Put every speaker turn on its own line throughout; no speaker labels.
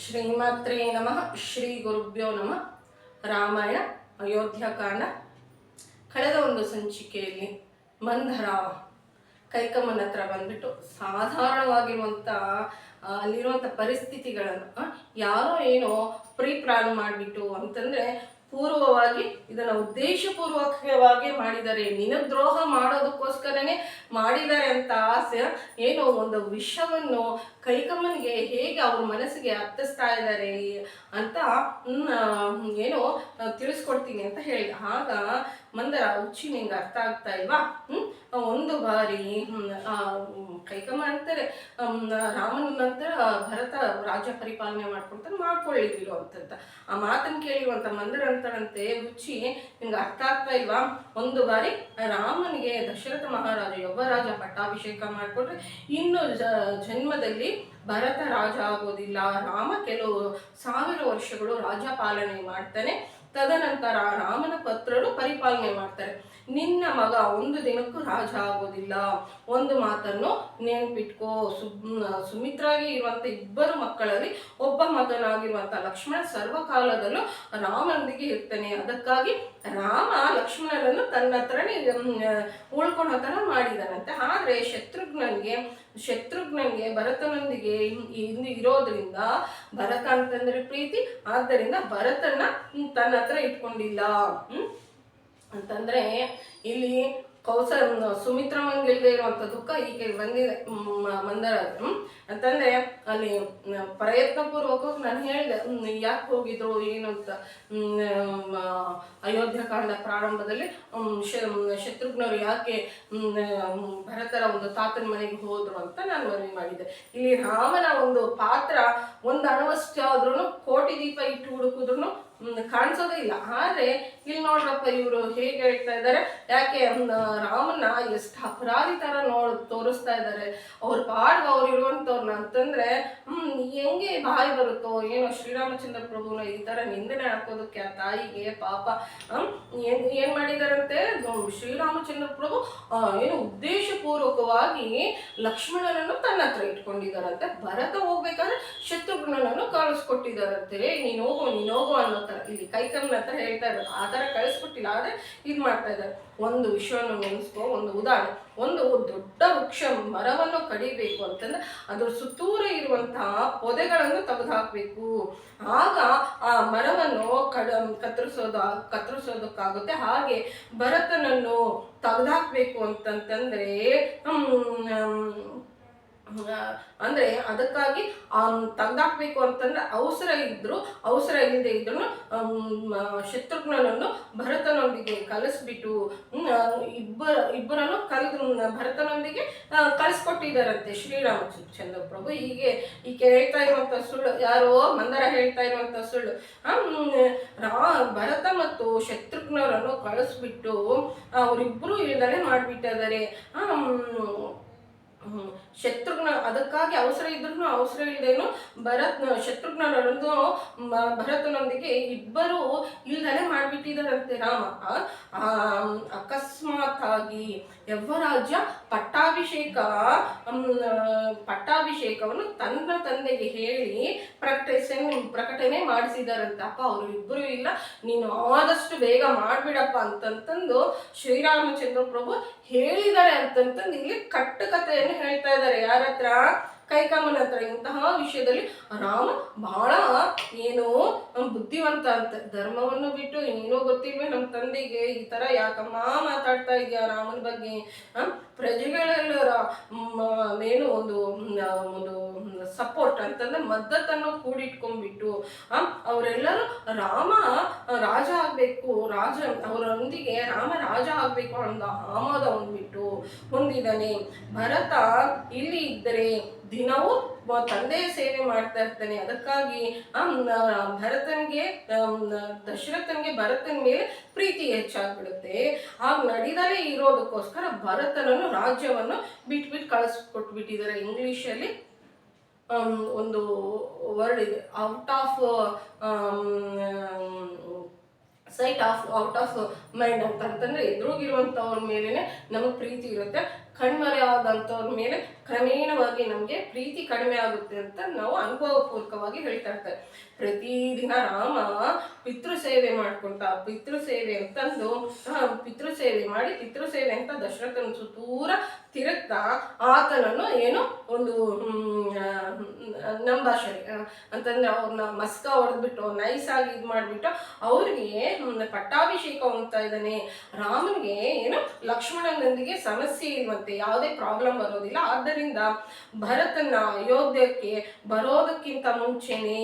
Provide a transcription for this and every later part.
ಶ್ರೀಮಾತ್ರೇ ನಮಃ. ಶ್ರೀ ಗುರುಭ್ಯೋ ನಮಃ. ರಾಮಾಯಣ ಅಯೋಧ್ಯಕಾಂಡ. ಕಳೆದ ಒಂದು ಸಂಚಿಕೆಯಲ್ಲಿ ಮಂಧರ ಕೈಕಮ್ಮನ ಹತ್ರ ಬಂದ್ಬಿಟ್ಟು ಸಾಧಾರಣವಾಗಿರುವಂಥ ಅಲ್ಲಿರುವಂಥ ಪರಿಸ್ಥಿತಿಗಳನ್ನು ಯಾರೋ ಏನೋ ಪ್ಲಾನ್ ಮಾಡಿಬಿಟ್ಟು ಅಂತಂದರೆ ಪೂರ್ವವಾಗಿ ಇದನ್ನು ಉದ್ದೇಶಪೂರ್ವಕವಾಗಿ ಮಾಡಿದ್ದಾರೆ, ನಿನದ್ರೋಹ ಮಾಡೋದಕ್ಕೋಸ್ಕರನೇ ಮಾಡಿದ್ದಾರೆ ಅಂತ ಆಸೆ ಏನೋ ಒಂದು ವಿಷವನ್ನು ಕೈಕಮ್ಮನಿಗೆ ಹೇಗೆ ಅವ್ರ ಮನಸ್ಸಿಗೆ ಹತ್ತಿಸ್ತಾ ಇದ್ದಾರೆ ಅಂತ ಏನೋ ತಿಳಿಸ್ಕೊಡ್ತೀನಿ ಅಂತ ಹೇಳಿದ. ಆಗ ಮಂದರ ಹುಚ್ಚಿ ನಿಂಗೆ ಅರ್ಥ ಆಗ್ತಾ ಇಲ್ವಾ? ಒಂದು ಬಾರಿ ಕೈಕಮ್ಮ ಅಂತಾರೆ ರಾಮನ ನಂತರ ಭರತ ರಾಜ್ಯ ಪರಿಪಾಲನೆ ಮಾಡ್ಕೊಳ್ಳಿದ್ರು ಅಂತಂತ ಆ ಮಾತನ್ನು ಕೇಳಿರುವಂತ ಮಂದರ ಅಂತಾರಂತೆ, ಹುಚ್ಚಿ ನಿಮ್ಗೆ ಅರ್ಥ ಆಗ್ತಾ ಇಲ್ವಾ? ಒಂದು ಬಾರಿ ರಾಮನಿಗೆ ದಶರಥ ಮಹಾರಾಜ ಯುವರಾಜ ಪಟ್ಟಾಭಿಷೇಕ ಮಾಡಿಕೊಂಡ್ರೆ ಇನ್ನು ಜನ್ಮದಲ್ಲಿ ಭರತ ರಾಜ ಆಗೋದಿಲ್ಲ. ರಾಮ ಕೆಲವು 1000 ವರ್ಷಗಳು ರಾಜ್ಯ ಪಾಲನೆ ಮಾಡ್ತಾನೆ, ತದನಂತರ ರಾಮನ ಪತ್ರರು ಪರಿಪಾಲನೆ ಮಾಡ್ತಾರೆ. ನಿನ್ನ ಮಗ ಒಂದು ದಿನಕ್ಕೂ ರಾಜ ಆಗೋದಿಲ್ಲ. ಒಂದು ಮಾತನ್ನು ನೆನ್ಪಿಟ್ಕೋ, ಸುಮಿತ್ರಾಗಿ ಇರುವಂತ ಇಬ್ಬರು ಮಕ್ಕಳಲ್ಲಿ ಒಬ್ಬ ಮಗನಾಗಿರುವಂತ ಲಕ್ಷ್ಮಣ ಸರ್ವಕಾಲದಲ್ಲೂ ರಾಮನೊಂದಿಗೆ ಇರ್ತಾನೆ. ಅದಕ್ಕಾಗಿ ರಾಮ ಲಕ್ಷ್ಮಣನನ್ನು ತನ್ನ ಹತ್ರನೇ ಉಳ್ಕೊಳ್ಳೋ ತರ ಮಾಡಿದಾನಂತೆ. ಆದ್ರೆ ಶತ್ರುಘ್ನನ್ಗೆ ಭರತನೊಂದಿಗೆ ಇರೋದ್ರಿಂದ, ಭರತ ಅಂತಂದ್ರೆ ಪ್ರೀತಿ, ಆದ್ದರಿಂದ ಭರತನ ತನ್ನ ಹತ್ರ ಇಟ್ಕೊಂಡಿಲ್ಲ ಅಂತಂದ್ರೆ ಇಲ್ಲಿ ಸುಮಿತ್ರಮ್ಮಂಗಿಲ್ದೇ ಇರುವಂತ ದುಃಖ ಈಕೆ ಬಂದಿದೆ ಮಂದರ ಅಂತಂದ್ರೆ ಅಲ್ಲಿ ಪ್ರಯತ್ನ ಪೂರ್ವಕವಾಗಿ ನಾನು ಹೇಳಿದೆ ಯಾಕೆ ಹೋಗಿದ್ರು ಏನು ಅಂತ. ಅಯೋಧ್ಯಕಾಂಡ ಪ್ರಾರಂಭದಲ್ಲಿ ಶತ್ರುಘ್ನರು ಯಾಕೆ ಭರತರ ಒಂದು ತಾತನ ಮನೆಗೆ ಹೋದ್ರು ಅಂತ ನಾನು ಮನವಿ ಮಾಡಿದ್ದೆ. ಇಲ್ಲಿ ರಾಮನ ಒಂದು ಪಾತ್ರ ಒಂದು ಅಣವಷ್ಟು ಆದ್ರೂ ಕೋಟಿ ದೀಪ ಇಟ್ಟು ಹುಡುಕಿದ್ರು ಕಾಣಿಸೋದೇ ಇಲ್ಲ. ಆದ್ರೆ ಇಲ್ಲಿ ನೋಡ್ರಪ್ಪ ಇವರು ಹೇಗೆ ಹೇಳ್ತಾ ಇದ್ದಾರೆ, ಯಾಕೆ ರಾಮನ ಎಷ್ಟು ಅಪರಾಧಿ ತರ ತೋರಿಸ್ತಾ ಇದ್ದಾರೆ. ಅವ್ರ ಪಾಡ್ಗ ಅವ್ರು ಇರುವಂತವ್ರನ್ನ ಅಂತಂದ್ರೆ ಹೆಂಗೆ ಬಾಯಿ ಬರುತ್ತೋ ಏನೋ. ಶ್ರೀರಾಮಚಂದ್ರ ಪ್ರಭುನ ಈ ತರ ನಿಂದನೆ ಹಾಕೋದಕ್ಕೆ ಆ ತಾಯಿಗೆ ಪಾಪ ಏನ್ ಮಾಡಿದಾರಂತೆ, ಶ್ರೀರಾಮಚಂದ್ರ ಪ್ರಭು ಏನು ಉದ್ದೇಶಪೂರ್ವಕವಾಗಿ ಲಕ್ಷ್ಮಣನನ್ನು ತನ್ನ ಹತ್ರ ಇಟ್ಕೊಂಡಿದಾರಂತೆ. ಭರತ ಹೋಗ್ಬೇಕಾದ್ರೆ ಶತ್ರುಘ್ನನನ್ನು ಕಳಿಸ್ಕೊಟ್ಟಿದಾರಂತೆ. ನೀನು ಹೋಗು ಅನ್ನೋ ತರ ಇಲ್ಲಿ ಕೈಕಮ್ಮನ ಹತ್ರ ಹೇಳ್ತಾ ಇದ್ದಾರೆ. ಆ ತರ ಕಳಿಸ್ಕೊಟ್ಟಿಲ್ಲ, ಆದ್ರೆ ಇದ್ ಮಾಡ್ತಾ ಇದ್ದಾರೆ. ಒಂದು ವಿಷಯವನ್ನು ನೆನೆಸ್ಕೋ, ಒಂದು ಉದಾಹರಣೆ, ಒಂದು ದೊಡ್ಡ ವೃಕ್ಷ ಮರವನ್ನು ಕಡಿಬೇಕು ಅಂತಂದ್ರೆ ಅದ್ರ ಸುತ್ತೂರ ಇರುವಂತಹ ಪೊದೆಗಳನ್ನು ತೆಗೆದುಹಾಕ್ಬೇಕು. ಆಗ ಆ ಮರವನ್ನು ಕತ್ತರಿಸೋದಕ್ಕಾಗುತ್ತೆ. ಹಾಗೆ ಭರತನನ್ನು ತೆಗೆದುಹಾಕ್ಬೇಕು ಅಂತಂತಂದ್ರೆ ಅಂದ್ರೆ ಅದಕ್ಕಾಗಿ ತೆಗ್ದಾಕ್ಬೇಕು ಅಂತಂದ್ರೆ ಅವಸರ ಇಲ್ಲದೆ ಇದ್ರು ಶತ್ರುಘ್ನನನ್ನು ಭರತನೊಂದಿಗೆ ಕಲಿಸ್ಬಿಟ್ಟು ಇಬ್ಬರನ್ನು ಭರತನೊಂದಿಗೆ ಕಳಿಸ್ಕೊಟ್ಟಿದ್ದಾರಂತೆ ಶ್ರೀರಾಮಚಂದ್ರ ಪ್ರಭು. ಈಕೆ ಹೇಳ್ತಾ ಇರುವಂತ ಸುಳ್ಳು, ಯಾರೋ ಮಂದರ ಹೇಳ್ತಾ ಇರುವಂತ ಸುಳ್ಳು. ಭರತ ಮತ್ತು ಶತ್ರುಘ್ನರನ್ನು ಕಳಿಸ್ಬಿಟ್ಟು ಅವರಿಬ್ಬರು ಇಲ್ದಲೆ ಮಾಡ್ಬಿಟ್ಟಿದ್ದಾರೆ. ಶತ್ರುಘ್ನ ಅದಕ್ಕಾಗಿ ಅವಸರ ಇಲ್ದೇನು ಶತ್ರುಘ್ನರನ್ನು ಭರತನೊಂದಿಗೆ ಇಬ್ಬರು ಇಲ್ದಲೆ ಮಾಡ್ಬಿಟ್ಟಿದಾರಂತೆ. ರಾಮ ಅಕಸ್ಮಾತ್ ಆಗಿ ಯವ್ವರಾಜ್ಯ ಪಟ್ಟಾಭಿಷೇಕವನ್ನು ತನ್ನ ತಂದೆಗೆ ಹೇಳಿ ಪ್ರಕಟಣೆ ಮಾಡಿಸಿದಾರಂತೆ. ಅಪ್ಪ ಅವರು ಇಬ್ಬರು ಇಲ್ಲ, ನೀನು ಆದಷ್ಟು ಬೇಗ ಮಾಡ್ಬಿಡಪ್ಪ ಅಂತಂತಂದು ಶ್ರೀರಾಮಚಂದ್ರ ಪ್ರಭು ಹೇಳಿದ್ದಾರೆ ಅಂತಂತಂದು ಇಲ್ಲಿ ಕಟ್ಟುಕತೆಯನ್ನು ಹೇಳ್ತಾ ಇದ್ದಾರೆ. ಯಾರ ಹತ್ರ? ಕೈಕಮ್ಮನ ಹತ್ರ. ಇಂತಹ ವಿಷಯದಲ್ಲಿ ರಾಮ ಬಹಳ ಏನೋ ಬುದ್ಧಿವಂತ ಅಂತ. ಧರ್ಮವನ್ನು ಬಿಟ್ಟು ಏನೋ ಗೊತ್ತಿಲ್ವೇ ನಮ್ಮ ತಂದೆಗೆ ಈ ತರ ಯಾಕಮ್ಮ ಮಾತಾಡ್ತಾ ಇದೆಯಾ ರಾಮನ ಬಗ್ಗೆ? ಪ್ರಜೆಗಳೆಲ್ಲರ ಏನು ಒಂದು ಸಪೋರ್ಟ್ ಅಂತಂದ್ರೆ ಮದ್ದತನ್ನು ಕೂಡಿಟ್ಕೊಂಡ್ಬಿಟ್ಟು ಅವರೆಲ್ಲರೂ ರಾಮ ರಾಜ ಆಗ್ಬೇಕು, ಅವರೊಂದಿಗೆ ರಾಮ ರಾಜ ಆಗ್ಬೇಕು ಅನ್ನೋ ಆಮೋದ ಹೊಂದಿದ್ದಾನೆ. ಭರತ ಇಲ್ಲಿ ಇದ್ದರೆ ದಿನವೂ ತಂದೆಯ ಸೇವೆ ಮಾಡ್ತಾ ಇರ್ತಾನೆ. ಅದಕ್ಕಾಗಿ ದಶರಥನ್ಗೆ ಭರತನ ಮೇಲೆ ಪ್ರೀತಿ ಹೆಚ್ಚಾಗ್ಬಿಡುತ್ತೆ. ಆಗ ನಡೀದಲೇ ಇರೋದಕ್ಕೋಸ್ಕರ ಭರತನನ್ನು ರಾಜ್ಯವನ್ನು ಬಿಟ್ಬಿಟ್ಟು ಕಳಿಸ್ಕೊಟ್ಬಿಟ್ಟಿದ್ದಾರೆ. ಇಂಗ್ಲಿಷಲ್ಲಿ ಒಂದು ವರ್ಡ್ ಇದೆ, out off site out of mind ಅಂತಂದ್ರೆ ಎದುರುಗಿರುವಂಥವ್ರ ಮೇಲೇನೆ ನಮಗೆ ಪ್ರೀತಿ ಇರುತ್ತೆ, ಕಣ್ಮರೆ ಆದಂಥವ್ರ ಮೇಲೆ ಕ್ರಮೇಣವಾಗಿ ನಮಗೆ ಪ್ರೀತಿ ಕಡಿಮೆ ಆಗುತ್ತೆ ಅಂತ ನಾವು ಅನುಭವಪೂರ್ವಕವಾಗಿ ಹೇಳ್ತಾ ಇರ್ತಾರೆ. ಪ್ರತಿದಿನ ರಾಮ ಪಿತೃ ಸೇವೆ ಮಾಡ್ಕೊಂತ, ಪಿತೃ ಸೇವೆ ಅಂತಂದು ಪಿತೃ ಸೇವೆ ಮಾಡಿ, ಪಿತೃ ಸೇವೆ ಅಂತ ದಶರಥನ ಸುತ್ತೂರ ತಿರುಗ್ತಾ ಆತನನ್ನು ಏನು ಒಂದು ನಮ್ಮ ಭಾಷೆಗೆ ಅಂತಂದ್ರೆ ಅವ್ರನ್ನ ಮಸ್ಕ ಹೊಡೆದ್ಬಿಟ್ಟು ನೈಸಾಗಿ ಇದು ಮಾಡಿಬಿಟ್ಟು ಅವ್ರಿಗೆ ಪಟ್ಟಾಭಿಷೇಕ ಹೊಂದ್ತಾ ಇದ್ದಾನೆ. ರಾಮನಿಗೆ ಏನು ಲಕ್ಷ್ಮಣನೊಂದಿಗೆ ಸಮಸ್ಯೆ ಇಲ್ವಂತೆ, ಯಾವುದೇ ಪ್ರಾಬ್ಲಮ್ ಬರೋದಿಲ್ಲ. ಆದ್ದರಿಂದ ಭರತನ ಅಯೋಧ್ಯಕ್ಕೆ ಬರೋದಕ್ಕಿಂತ ಮುಂಚೆನೆ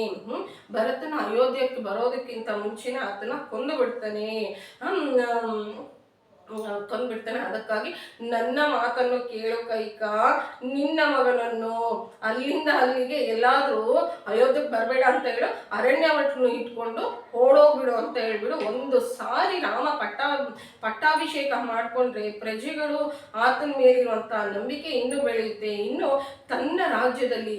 ಆತನ ಕೊಂದು ಬಿಡ್ತಾನೆ. ಅದಕ್ಕಾಗಿ ನನ್ನ ಮಾತನ್ನು ಕೇಳು ಕೈಕ, ನಿನ್ನ ಮಗನನ್ನು ಅಲ್ಲಿಂದ ಅಲ್ಲಿಗೆ ಎಲ್ಲಾದ್ರೂ ಅಯೋಧ್ಯಕ್ಕೆ ಬರಬೇಡ ಅಂತ ಹೇಳು, ಅರಣ್ಯವಟ್ಟನ್ನು ಇಟ್ಕೊಂಡು ಓಡೋಗ್ಬಿಡು ಅಂತ ಹೇಳ್ಬಿಡು. ಒಂದು ಸಾರಿ ರಾಮ ಪಟ್ಟಾಭಿಷೇಕ ಮಾಡ್ಕೊಂಡ್ರೆ ಪ್ರಜೆಗಳು ಆತನ ಮೇಲಿರುವಂತ ನಂಬಿಕೆ ಇನ್ನೂ ಬೆಳೆಯುತ್ತೆ. ಇನ್ನು ತನ್ನ ರಾಜ್ಯದಲ್ಲಿ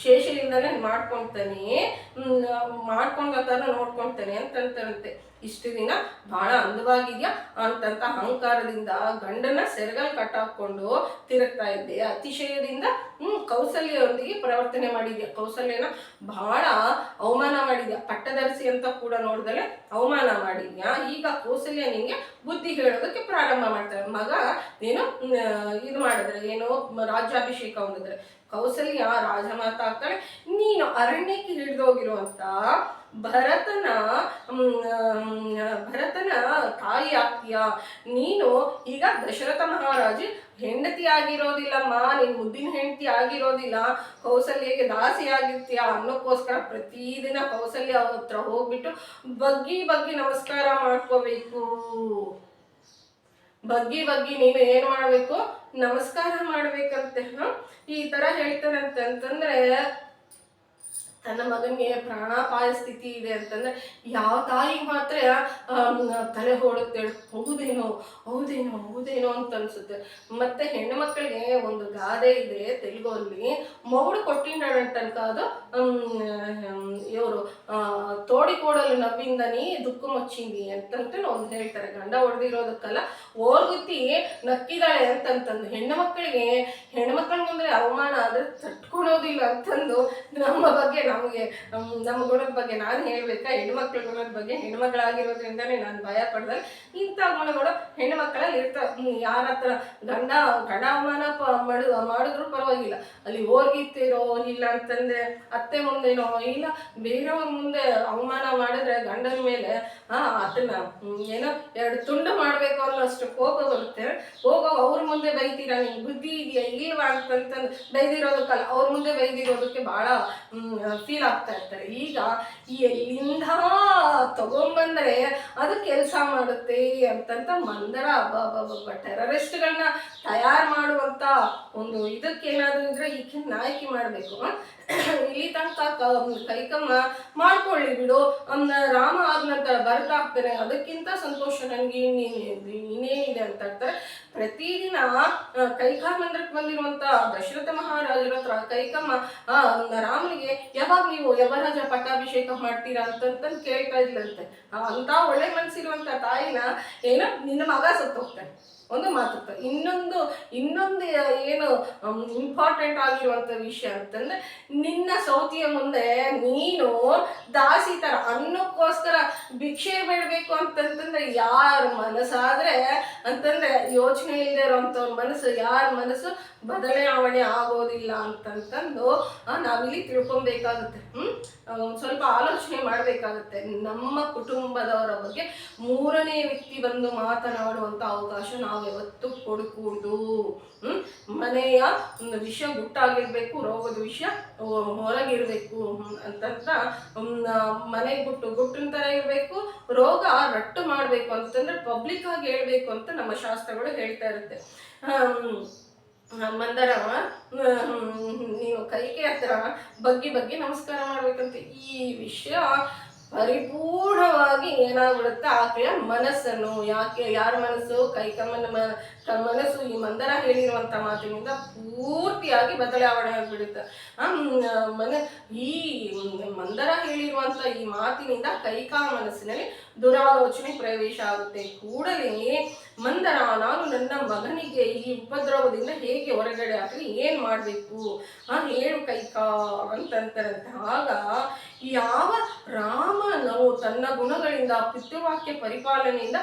ಶೇಷದಿಂದಲೇ ಮಾಡ್ಕೊಂಡ ತರ ನೋಡ್ಕೊಳ್ತಾನೆ ಅಂತಂತಂತೆ. ಇಷ್ಟು ದಿನ ಬಹಳ ಅಂದವಾಗಿದ್ಯಾ ಅಂತಂತ ಅಹಂಕಾರದಿಂದ ಗಂಡನ ಸೆರಗಲ್ ಕಟ್ಟಾಕೊಂಡು ತಿರುಗ್ತಾ ಇದ್ದೆ. ಅತಿಶಯದಿಂದ ಕೌಸಲ್ಯರೊಂದಿಗೆ ಪ್ರವರ್ತನೆ ಮಾಡಿದ್ಯಾ, ಕೌಸಲ್ಯನ ಬಹಳ ಅವಮಾನ ಮಾಡಿದ್ಯಾ, ಪಟ್ಟದರ್ಶಿ ಅಂತ ಕೂಡ ನೋಡಿದ್ರೆ ಅವಮಾನ ಮಾಡಿದ್ಯಾ. ಈಗ ಕೌಸಲ್ಯ ನಿಂಗೆ ಬುದ್ಧಿ ಹೇಳೋದಕ್ಕೆ ಪ್ರಾರಂಭ ಮಾಡ್ತಾರೆ. ಮಗ ಏನು ಇದು ಮಾಡಿದ್ರೆ, ಏನು ರಾಜ್ಯಾಭಿಷೇಕ ಹೊಂದಿದ್ರೆ ಕೌಸಲ್ಯ ರಾಜಮಾತ ಆಗ್ತಾಳೆ. ನೀನು ಅರಣ್ಯಕ್ಕೆ ಹಿಡಿದೋಗಿರುವಂತ ಭರತನ ತಾಯಿ ಆಗ್ತೀಯ. ನೀನು ಈಗ ದಶರಥ ಮಹಾರಾಜ ಹೆಂಡತಿ ಆಗಿರೋದಿಲ್ಲಮ್ಮ, ನೀನ್ ಮುದ್ದಿನ ಹೆಂಡತಿ ಆಗಿರೋದಿಲ್ಲ, ಕೌಸಲ್ಯಗೆ ದಾಸಿ ಆಗಿರ್ತೀಯ ಅನ್ನೋಕ್ಕೋಸ್ಕರ ಪ್ರತಿದಿನ ಕೌಸಲ್ಯ ಹತ್ರ ಹೋಗ್ಬಿಟ್ಟು ಬಗ್ಗಿ ನಮಸ್ಕಾರ ಮಾಡ್ಕೋಬೇಕು. ಬಗ್ಗಿ ನೀನು ಏನ್ ಮಾಡ್ಬೇಕು, ನಮಸ್ಕಾರ ಮಾಡ್ಬೇಕಂತೆ. ಈ ತರ ಹೇಳ್ತಾರಂತಂದ್ರೆ ತನ್ನ ಮಗನಿಗೆ ಪ್ರಾಣಾಪಾಯ ಸ್ಥಿತಿ ಇದೆ ಅಂತಂದ್ರೆ ಯಾವ ತಾಯಿಗೆ ಮಾತ್ರ ತಲೆ ಹೊಡುತ್ತೇಳು, ಹೌದೇನೋ ಅಂತ ಅನ್ಸುತ್ತೆ. ಮತ್ತೆ ಹೆಣ್ಣು ಮಕ್ಕಳಿಗೆ ಒಂದು ಗಾದೆ ಇದೆ ತೆಲುಗಲ್ಲಿ, ಮೌಡು ಕೊಟ್ಟಿಂಡಂತನಕ ಅದು ಇವರು ತೋಡಿಕೋಡಲು ನವ್ವಿಂದನಿ ದುಃಖ ಮೊಚ್ಚಿಂದಿ ಅಂತಂತ ಒಂದು ಹೇಳ್ತಾರೆ. ಗಂಡ ಹೊಡೆದಿರೋದಕ್ಕಲ್ಲ, ಓರ್ಗುತ್ತಿ ನಕ್ಕಿದಾಳೆ ಅಂತಂತಂದು. ಹೆಣ್ಣು ಮಕ್ಕಳ ಮುಂದೆ ಅವಮಾನ ಆದ್ರೆ ತಟ್ಕೊಳೋದಿಲ್ಲ ಅಂತಂದು ನಮ್ಮ ಗುಣದ ಬಗ್ಗೆ ನಾನು ಹೇಳ್ಬೇಕಾ? ಹೆಣ್ಮಕ್ಳ ಗುಣದ ಬಗ್ಗೆ, ಹೆಣ್ಮಕ್ಳಾಗಿರೋದ್ರಿಂದಾನೇ ನಾನು ಭಯ ಪಡ್ದೆ. ಇಂಥ ಗುಣಗಳು ಹೆಣ್ಣು ಮಕ್ಕಳಲ್ಲಿ ಇರ್ತಾವೆ. ಯಾರ ಹತ್ರ ಗಂಡ ಅವಮಾನ ಮಾಡಿದ್ರು ಪರವಾಗಿಲ್ಲ, ಅಲ್ಲಿ ಓರ್ಗಿತ್ತಿರೋ ಇಲ್ಲ ಅಂತಂದ್ರೆ ಅತ್ತೆ ಮುಂದೆನೋ ಇಲ್ಲ ಬೇರೆಯವ್ರ ಮುಂದೆ ಅವಮಾನ ಮಾಡಿದ್ರೆ ಗಂಡನ ಮೇಲೆ ಅದನ್ನ ಏನೋ ಎರಡು ತುಂಡು ಮಾಡ್ಬೇಕು ಅನ್ನೋಷ್ಟು ಕೋಪ ಬರುತ್ತೆ. ಅವ್ರ ಮುಂದೆ ಬೈತೀರಾ, ನಿಮ್ಗೆ ಬುದ್ಧಿ ಇದೆಯಾ ಇಲ್ವಾ ಅಂತಂತಂದು ಬೈದಿರೋದಕ್ಕಲ್ಲ, ಅವ್ರ ಮುಂದೆ ಬೈದಿರೋದಕ್ಕೆ ಬಹಳ ಫೀಲ್ ಆಗ್ತಾ ಇರ್ತಾರೆ. ಈಗ ಎಲ್ಲಿಂದ ತಗೊಂಡ್ಬಂದ್ರೆ ಅದು ಕೆಲಸ ಮಾಡುತ್ತೆ ಅಂತಂತ ಮಂದರ ಟೆರರಿಸ್ಟ್ಗಳನ್ನ ತಯಾರು ಮಾಡುವಂತ ಒಂದು ಇದಕ್ಕೇನಾದ್ರೂ ಇದ್ರೆ ಈಕೆ ನಾಯಕಿ ಮಾಡ್ಬೇಕು. ಇಲ್ಲಿ ತನಕ ಕೈಕಮ್ಮ ಮಾಡ್ಕೊಳ್ಳಿ ಬಿಡು, ರಾಮ ಆದ ನಂತರ ಭರತ ಆಗ್ತಾನೆ, ಅದಕ್ಕಿಂತ ಸಂತೋಷ ನನಗೆ ಇನ್ನೇನಿದೆ ಅಂತ ಹೇಳ್ತಾರೆ. ಪ್ರತಿದಿನ ಕೈಕಾಮಂದ್ರಕ್ಕೆ ಬಂದಿರುವಂತ ದಶರಥ ಮಹಾರಾಜರ ಹತ್ರ ಕೈಕಮ್ಮ ರಾಮನಿಗೆ ಯಾವಾಗ ನೀವು ಯವರಾಜ ಪಟ್ಟಾಭಿಷೇಕ ಮಾಡ್ತೀರಾ ಅಂತಂತ ಕೇಳ್ತಾ ಇದ್ಲಂತೆ. ಅಂತ ಒಳ್ಳೆ ಮನ್ಸಿರುವಂತ ತಾಯಿನ ಏನೋ ನಿನ್ನ ಮಗ ಸತ್ತೋಗ್ತಾನೆ ಒಂದು ಮಾತುತ್ತ. ಇನ್ನೊಂದು ಏನು ಇಂಪಾರ್ಟೆಂಟ್ ಆಗಿರುವಂತ ವಿಷಯ ಅಂತಂದ್ರೆ, ನಿನ್ನ ಸೌತಿಯ ಮುಂದೆ ನೀನು ದಾಸಿ ತರ ಅನ್ನಕ್ಕೋಸ್ಕರ ಭಿಕ್ಷೆ ಬೇಡಬೇಕು ಅಂತಂತಂದ್ರೆ ಯಾರ ಮನಸ್ಸಾದ್ರೆ ಅಂತಂದ್ರೆ ಯೋಚನೆ ಇಲ್ಲದೆ ಇರೋಂಥವ್ರ ಮನಸ್ಸು, ಯಾರ ಮನಸ್ಸು ಬದಲಾವಣೆ ಆಗೋದಿಲ್ಲ ಅಂತಂತಂದು ನಾವಿಲ್ಲಿ ತಿಳ್ಕೊಬೇಕಾಗುತ್ತೆ. ಸ್ವಲ್ಪ ಆಲೋಚನೆ ಮಾಡಬೇಕಾಗುತ್ತೆ. ನಮ್ಮ ಕುಟುಂಬದವರ ಬಗ್ಗೆ ಮೂರನೇ ವ್ಯಕ್ತಿ ಬಂದು ಮಾತನಾಡುವಂತ ಅವಕಾಶ ನಾವು ಯಾವತ್ತೂ ಕೊಡಕೂಡ್ದು. ಮನೆಯ ವಿಷಯ ಗುಟ್ಟಾಗಿರ್ಬೇಕು, ರೋಗದ ವಿಷಯ ಹೊರಗಿರ್ಬೇಕು ಅಂತಂತ ಮನೆಗೆ ಗುಟ್ಟಿನ ತರ ಇರ್ಬೇಕು, ರೋಗ ರಟ್ಟು ಮಾಡ್ಬೇಕು ಅಂತಂದ್ರೆ ಪಬ್ಲಿಕ್ ಆಗಿ ಹೇಳ್ಬೇಕು ಅಂತ ನಮ್ಮ ಶಾಸ್ತ್ರಗಳು ಹೇಳ್ತಾ ಇರುತ್ತೆ. ಮಂದರ ನೀನು ಕೈಗೆ ಹತ್ರ ಬಗ್ಗಿ ನಮಸ್ಕಾರ ಮಾಡ್ಬೇಕಂತ. ಈ ವಿಷಯ ಪರಿಪೂರ್ಣವಾಗಿ ಏನಾಗ್ಬಿಡುತ್ತೆ ಆಕೆಯ ಮನಸ್ಸನ್ನು, ಯಾರ ಮನಸ್ಸು, ಕೈಕಮ್ಮನ ಮನಸ್ಸು ಈ ಮಂದರ ಹೇಳಿರುವಂತ ಮಾತಿನಿಂದ ಪೂರ್ತಿಯಾಗಿ ಬದಲಾವಣೆ ಆಗ್ಬಿಡುತ್ತೆ. ಈ ಮಂದರ ಹೇಳಿರುವಂತ ಈ ಮಾತಿನಿಂದ ಕೈಕಾ ಮನಸ್ಸಿನಲ್ಲಿ ದುರಾಲೋಚನೆ ಪ್ರವೇಶ ಆಗುತ್ತೆ. ಕೂಡಲೇ ಮಂದರ, ನಾನು ನನ್ನ ಮಗನಿಗೆ ಈ ಉಪದ್ರವದಿಂದ ಹೇಗೆ ಹೊರಗಡೆ ಆಗಲಿ, ಏನ್ ಮಾಡ್ಬೇಕು ಹೇಳು ಕೈಕಾ ಅಂತಂತಾರಂತೆ. ಆಗ ಯಾವ ರಾಮನು ತನ್ನ ಗುಣಗಳಿಂದ ಪಿತೃವಾಕ್ಯ ಪರಿಪಾಲನೆಯಿಂದ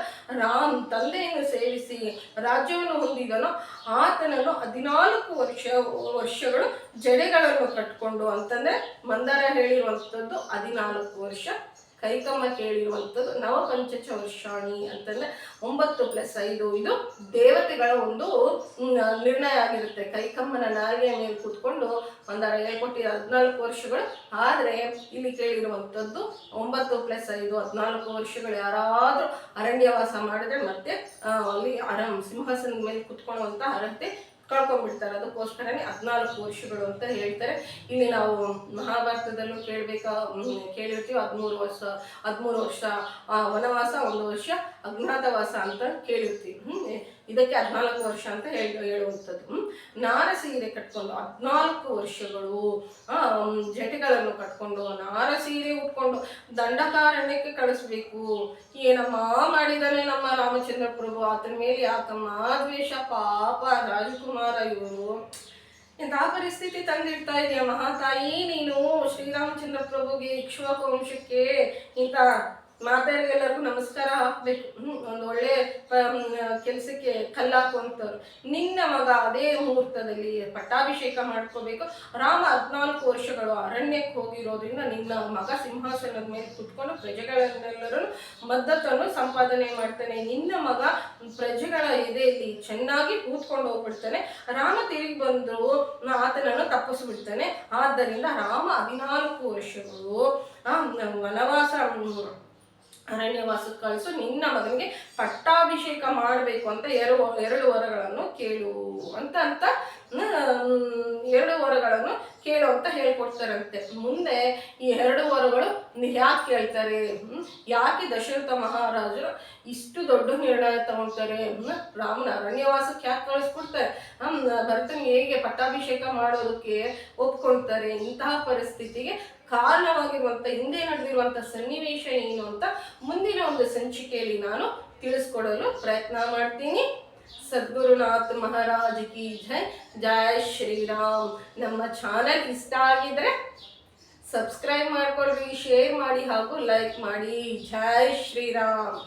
ತಂದೆಯನ್ನು ಸೇವಿಸಿ ರಾಜ್ಯವನ್ನು ಹೊಂದಿದನೋ ಆತನನ್ನು 14 ವರ್ಷಗಳು ಜಡೆಗಳನ್ನು ಕಟ್ಕೊಂಡು, ಅಂತಂದ್ರೆ ಮಂದಾರ ಹೇಳಿರುವಂಥದ್ದು 14 ವರ್ಷ, ಕೈಕಮ್ಮ ಕೇಳಿರುವಂಥದ್ದು ನವಪಂಚಚ ವರ್ಷಾಣಿ ಅಂತಂದ್ರೆ 9+5. ಇದು ದೇವತೆಗಳ ಒಂದು ನಿರ್ಣಯ ಆಗಿರುತ್ತೆ. ಕೈಕಮ್ಮನ ನಾಲಿಗೆಯ ಮೇಲೆ ಕೂತ್ಕೊಂಡು ಮಂದಾರ ಹೇಳ್ಕೊಟ್ಟಿರೋ 14 ವರ್ಷಗಳು, ಆದರೆ ಇಲ್ಲಿ ಕೇಳಿರುವಂಥದ್ದು 9+5 14 ವರ್ಷಗಳು. ಯಾರಾದ್ರೂ ಅರಣ್ಯವಾಸ ಮಾಡಿದ್ರೆ ಮತ್ತೆ ಅಲ್ಲಿ ಸಿಂಹಾಸನದ ಮೇಲೆ ಕುತ್ಕೊಳ್ಳುವಂತ ಅರ್ಹತೆ ಕಳ್ಕೊಂಡ್ಬಿಡ್ತಾರೆ. ಅದಕ್ಕೋಸ್ಕರನೇ 14 ವರ್ಷಗಳು ಅಂತ ಹೇಳ್ತಾರೆ. ಇಲ್ಲಿ ನಾವು ಮಹಾಭಾರತದಲ್ಲೂ ಕೇಳಿರ್ತೀವಿ 13 ವರ್ಷ ವನವಾಸ, 1 ವರ್ಷ ಅಜ್ಞಾತವಾಸ ಅಂತ ಕೇಳಿರ್ತೀವಿ. ಇದಕ್ಕೆ 14 ವರ್ಷ ಅಂತ ಹೇಳುವಂಥದ್ದು. ನಾರಸೀರೆ ಕಟ್ಕೊಂಡು 14 ವರ್ಷಗಳು ಜಟೆಗಳನ್ನು ಕಟ್ಕೊಂಡು ನಾರಸೀರೆ ಉಟ್ಕೊಂಡು ದಂಡಕಾರಣ್ಯಕ್ಕೆ ಕಳಿಸ್ಬೇಕು. ಏನಮ್ಮ ಮಾಡಿದಾನೆ ನಮ್ಮ ರಾಮಚಂದ್ರ ಪ್ರಭು, ಆತನ ಮೇಲೆ ಯಾಕಮ್ಮ ದ್ವೇಷ, ಪಾಪ ರಾಜಕುಮಾರ ಇವರು, ಇಂತಹ ಪರಿಸ್ಥಿತಿ ತಂದಿಡ್ತಾ ಇದೆಯಾ ಮಹಾತಾಯಿ ನೀನು ಶ್ರೀರಾಮಚಂದ್ರ ಪ್ರಭುಗೆ, ಇಕ್ಷ್ವಾಕು ವಂಶಕ್ಕೆ ಇಂಥ ಮಾತಾಡಿಗೆಲ್ಲರಿಗೂ ನಮಸ್ಕಾರ ಹಾಕ್ಬೇಕು, ಒಂದು ಒಳ್ಳೆ ಕೆಲಸಕ್ಕೆ ಕಲ್ಲಾಕುವಂಥವ್ರು. ನಿನ್ನ ಮಗ ಅದೇ ಮುಹೂರ್ತದಲ್ಲಿ ಪಟ್ಟಾಭಿಷೇಕ ಮಾಡ್ಕೋಬೇಕು. ರಾಮ 14 ವರ್ಷಗಳು ಅರಣ್ಯಕ್ಕೆ ಹೋಗಿರೋದ್ರಿಂದ ನಿನ್ನ ಮಗ ಸಿಂಹಾಸನದ ಮೇಲೆ ಕುತ್ಕೊಂಡು ಪ್ರಜೆಗಳನ್ನೆಲ್ಲರೂ ಮದ್ದತನ್ನು ಸಂಪಾದನೆ ಮಾಡ್ತಾನೆ. ನಿನ್ನ ಮಗ ಪ್ರಜೆಗಳ ಎದೆಯಲ್ಲಿ ಚೆನ್ನಾಗಿ ಕೂತ್ಕೊಂಡು ಹೋಗ್ಬಿಡ್ತಾನೆ. ರಾಮ ತಿರುಗಿ ಬಂದು ಆತನನ್ನು ತಪ್ಪಿಸ್ಬಿಡ್ತಾನೆ. ಆದ್ದರಿಂದ ರಾಮ 14 ವರ್ಷಗಳು ವನವಾಸ ಅರಣ್ಯವಾಸಕ್ಕೆ ಕಳಿಸು, ನಿನ್ನ ಮಗನಿಗೆ ಪಟ್ಟಾಭಿಷೇಕ ಮಾಡಬೇಕು ಅಂತ 2 ವರಗಳನ್ನು ಕೇಳು ಅಂತ 2 ವರಗಳನ್ನು ಕೇಳು ಅಂತ ಹೇಳ್ಕೊಡ್ತಾರಂತೆ. ಮುಂದೆ ಈ 2 ವರಗಳು ಯಾಕೆ ಕೇಳ್ತಾರೆ, ಯಾಕೆ ದಶರಥ ಮಹಾರಾಜರು ಇಷ್ಟು ದೊಡ್ಡ ನಿರ್ಣಯ ತಗೊಳ್ತಾರೆ, ರಾಮನ ಅರಣ್ಯವಾಸಕ್ಕೆ ಯಾಕೆ ಕಳಿಸ್ಕೊಡ್ತಾರೆ, ಭರತನಿಗೆ ಹೇಗೆ ಪಟ್ಟಾಭಿಷೇಕ ಮಾಡೋದಕ್ಕೆ ಒಪ್ಕೊಳ್ತಾರೆ, ಇಂತಹ ಪರಿಸ್ಥಿತಿಗೆ ಕಾರಣವಾಗಿರುವಂಥ ಹಿಂದೆ ನಡೆದಿರುವಂಥ ಸನ್ನಿವೇಶ ಏನು ಅಂತ ಮುಂದಿನ ಒಂದು ಸಂಚಿಕೆಯಲ್ಲಿ ನಾನು ತಿಳಿಸ್ಕೊಡಲು ಪ್ರಯತ್ನ ಮಾಡ್ತೀನಿ. ಸದ್ಗುರುನಾಥ್ ಮಹಾರಾಜ್ ಕಿ ಜೈ. ಜೈ ಶ್ರೀರಾಮ್. ನಮ್ಮ ಚಾನೆಲ್ ಇಷ್ಟ ಆಗಿದ್ರೆ ಸಬ್ಸ್ಕ್ರೈಬ್ ಮಾಡ್ಕೊಳ್ರಿ, ಶೇರ್ ಮಾಡಿ ಹಾಗೂ ಲೈಕ್ ಮಾಡಿ. ಜೈ ಶ್ರೀರಾಮ್.